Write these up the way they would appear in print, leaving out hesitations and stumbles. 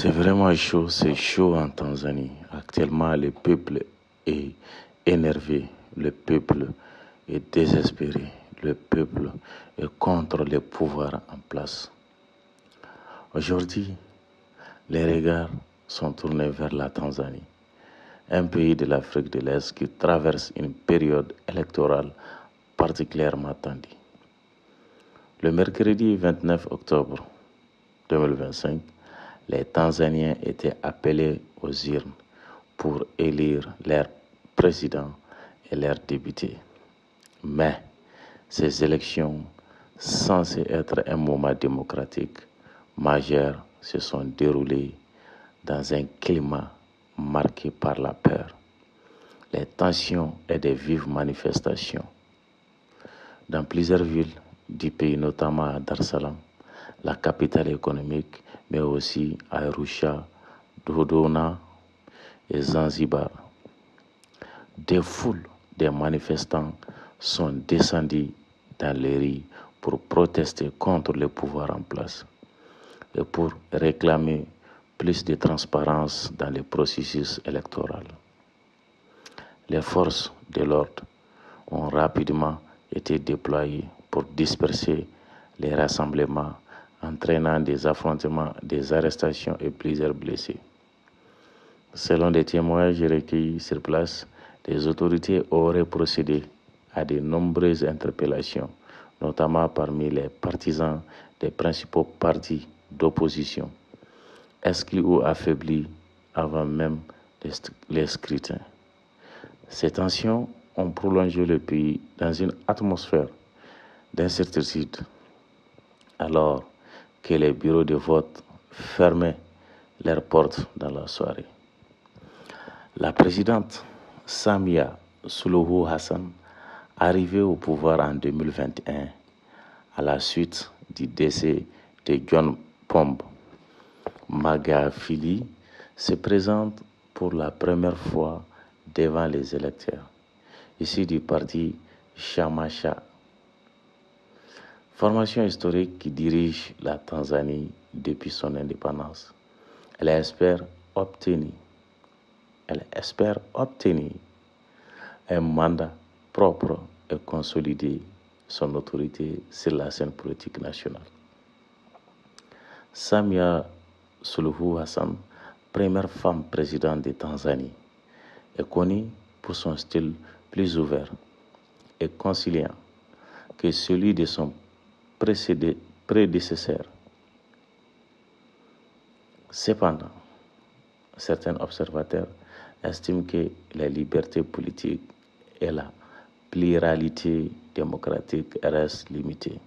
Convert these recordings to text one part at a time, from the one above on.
C'est vraiment chaud, c'est chaud en Tanzanie. Actuellement, le peuple est énervé, le peuple est désespéré, le peuple est contre les pouvoirs en place. Aujourd'hui, les regards sont tournés vers la Tanzanie, un pays de l'Afrique de l'Est qui traverse une période électorale particulièrement tendue. Le mercredi 29 octobre 2025, les Tanzaniens étaient appelés aux urnes pour élire leur président et leurs députés. Mais ces élections, censées être un moment démocratique majeur, se sont déroulées dans un climat marqué par la peur, les tensions et des vives manifestations. Dans plusieurs villes du pays, notamment à Dar es Salaam, la capitale économique, mais aussi à Arusha, Dodona et Zanzibar, des foules de manifestants sont descendus dans les rues pour protester contre le pouvoir en place et pour réclamer plus de transparence dans le processus électoral. Les forces de l'ordre ont rapidement été déployées pour disperser les rassemblements, entraînant des affrontements, des arrestations et plusieurs blessés. Selon des témoignages recueillis sur place, les autorités auraient procédé à de nombreuses interpellations, notamment parmi les partisans des principaux partis d'opposition, exclus ou affaiblis avant même les scrutins. Ces tensions ont prolongé le pays dans une atmosphère d'incertitude, alors que les bureaux de vote fermaient leurs portes dans la soirée. La présidente Samia Suluhu Hassan, arrivée au pouvoir en 2021 à la suite du décès de John Pombe Magufuli, se présente pour la première fois devant les électeurs, issus du parti Chama-cha, formation historique qui dirige la Tanzanie depuis son indépendance. Elle espère obtenir un mandat propre et consolider son autorité sur la scène politique nationale. Samia Suluhu Hassan, première femme présidente de Tanzanie, est connue pour son style plus ouvert et conciliant que celui de son prédécesseur. Cependant, certains observateurs estiment que les libertés politiques et la pluralité démocratique restent limitées,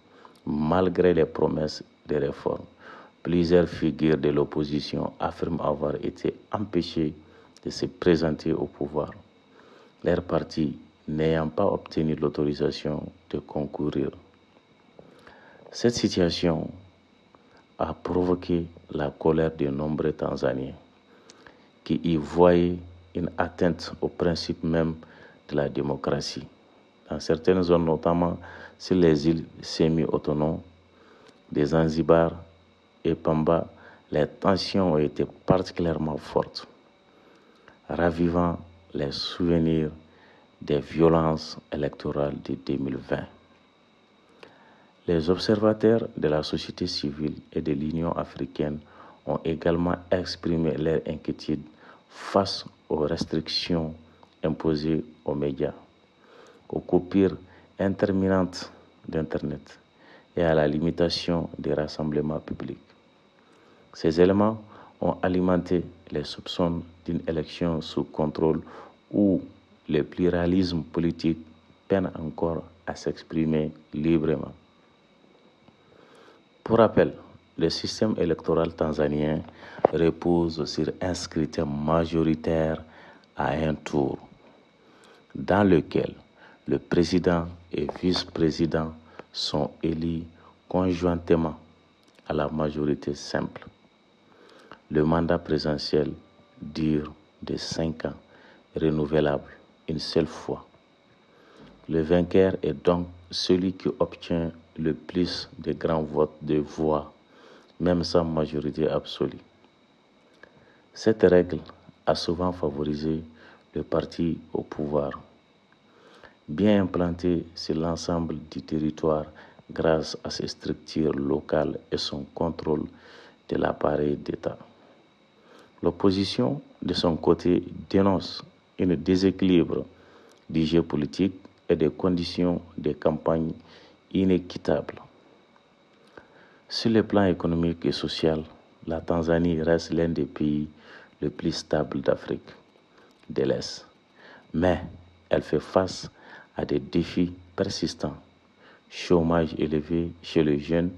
malgré les promesses de réforme. Plusieurs figures de l'opposition affirment avoir été empêchées de se présenter au pouvoir, leur parti n'ayant pas obtenu l'autorisation de concourir. Cette situation a provoqué la colère de nombreux Tanzaniens qui y voyaient une atteinte au principe même de la démocratie. Dans certaines zones, notamment sur les îles semi-autonomes des Zanzibar et Pamba, les tensions ont été particulièrement fortes, ravivant les souvenirs des violences électorales de 2020. Les observateurs de la société civile et de l'Union africaine ont également exprimé leur inquiétude face aux restrictions imposées aux médias, aux coupures intermittentes d'Internet et à la limitation des rassemblements publics. Ces éléments ont alimenté les soupçons d'une élection sous contrôle où le pluralisme politique peine encore à s'exprimer librement. Pour rappel, le système électoral tanzanien repose sur un scrutin majoritaire à un tour, dans lequel le président et vice-président sont élus conjointement à la majorité simple. Le mandat présidentiel dure de 5 ans, renouvelable une seule fois. Le vainqueur est donc celui qui obtient le plus de grands votes de voix, même sans majorité absolue. Cette règle a souvent favorisé le parti au pouvoir, bien implanté sur l'ensemble du territoire grâce à ses structures locales et son contrôle de l'appareil d'État. L'opposition, de son côté, dénonce un déséquilibre du jeu politique et des conditions de campagne inéquitables. Sur le plan économique et social, la Tanzanie reste l'un des pays les plus stables d'Afrique de l'Est. Mais elle fait face à des défis persistants: chômage élevé chez les jeunes,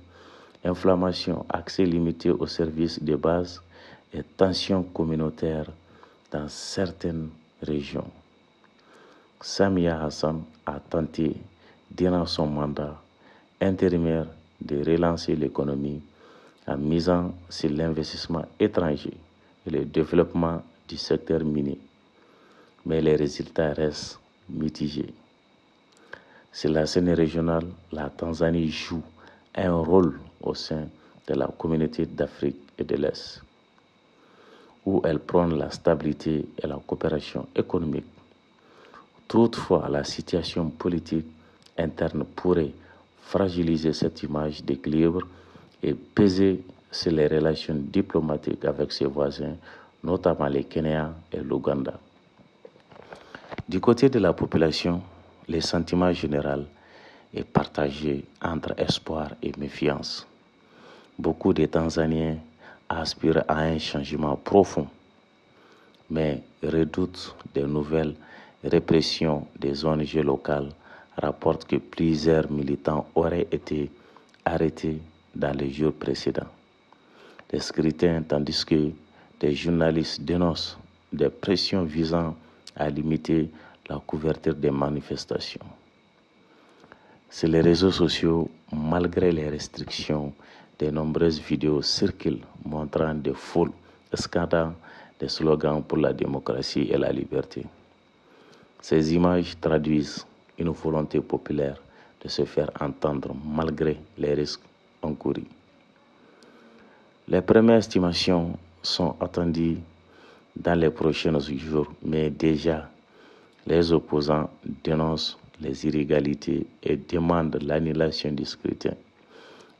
inflammation, accès limité aux services de base et tensions communautaires dans certaines régions. Samia Hassan a tenté, durant son mandat intérimaire, de relancer l'économie en misant sur l'investissement étranger et le développement du secteur minier. Mais les résultats restent mitigés. Sur la scène régionale, la Tanzanie joue un rôle au sein de la communauté d'Afrique et de l'Est, où elle prône la stabilité et la coopération économique. Toutefois, la situation politique interne pourrait fragiliser cette image d'équilibre et peser sur les relations diplomatiques avec ses voisins, notamment le Kenya et l'Ouganda. Du côté de la population, le sentiment général est partagé entre espoir et méfiance. Beaucoup de Tanzaniens aspirent à un changement profond, mais redoutent de nouvelles répressions des ONG locales, rapportent que plusieurs militants auraient été arrêtés dans les jours précédents. Des scrutins, tandis que des journalistes dénoncent des pressions visant à limiter la couverture des manifestations. Sur les réseaux sociaux, malgré les restrictions, de nombreuses vidéos circulent montrant des foules scandant des slogans pour la démocratie et la liberté. Ces images traduisent une volonté populaire de se faire entendre malgré les risques encourus. Les premières estimations sont attendues dans les prochains jours, mais déjà les opposants dénoncent les inégalités et demandent l'annulation du scrutin.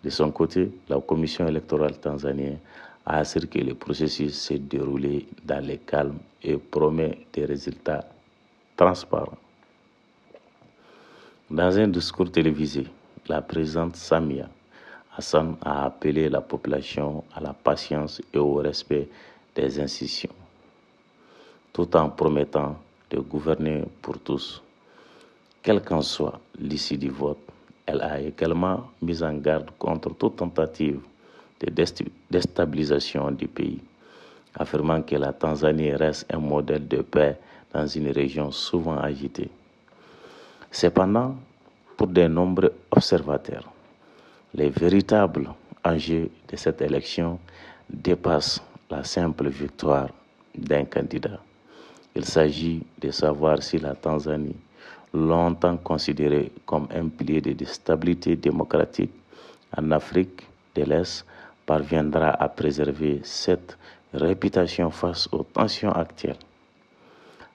De son côté, la commission électorale tanzanienne a assuré que le processus s'est déroulé dans le calme et promet des résultats transparents. Dans un discours télévisé, la présidente Samia Hassan a appelé la population à la patience et au respect des institutions, tout en promettant de gouverner pour tous. Quelle qu'en soit l'issue du vote, elle a également mis en garde contre toute tentative de déstabilisation du pays, affirmant que la Tanzanie reste un modèle de paix dans une région souvent agitée. Cependant, pour de nombreux observateurs, les véritables enjeux de cette élection dépassent la simple victoire d'un candidat. Il s'agit de savoir si la Tanzanie, longtemps considérée comme un pilier de stabilité démocratique en Afrique de l'Est, parviendra à préserver cette réputation face aux tensions actuelles.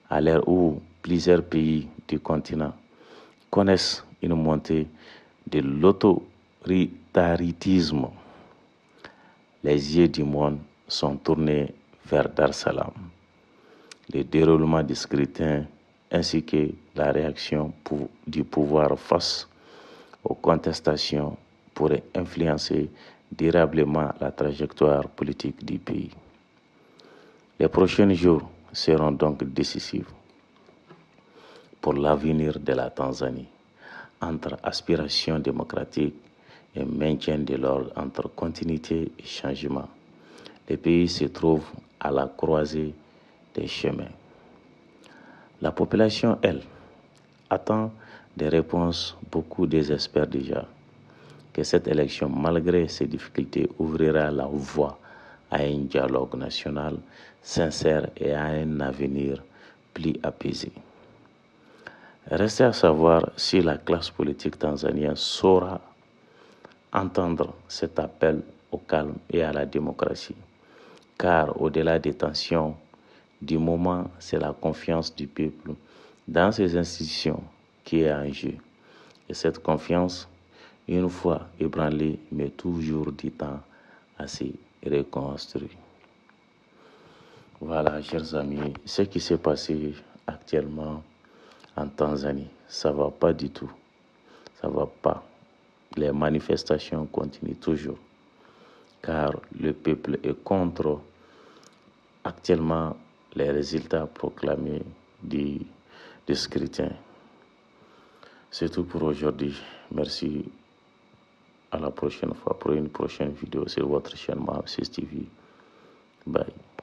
À l'heure où plusieurs pays du continent connaissent une montée de l'autoritarisme, les yeux du monde sont tournés vers Dar es Salaam. Le déroulement du scrutin ainsi que la réaction du pouvoir face aux contestations pourraient influencer durablement la trajectoire politique du pays. Les prochains jours seront donc décisifs pour l'avenir de la Tanzanie, entre aspiration démocratique et maintien de l'ordre, entre continuité et changement. Le pays se trouve à la croisée des chemins. La population, elle, attend des réponses. Beaucoup désespèrent déjà que cette élection, malgré ses difficultés, ouvrira la voie à un dialogue national sincère et à un avenir plus apaisé. Reste à savoir si la classe politique tanzanienne saura entendre cet appel au calme et à la démocratie, car au-delà des tensions du moment, c'est la confiance du peuple dans ces institutions qui est en jeu. Et cette confiance, une fois ébranlée, met toujours du temps à se reconstruire. Voilà, chers amis, ce qui s'est passé actuellement en Tanzanie, ça va pas du tout. Ça va pas. Les manifestations continuent toujours, car le peuple est contre actuellement les résultats proclamés du scrutin. C'est tout pour aujourd'hui. Merci. À la prochaine fois pour une prochaine vidéo sur votre chaîne Maham 6 TV. Bye.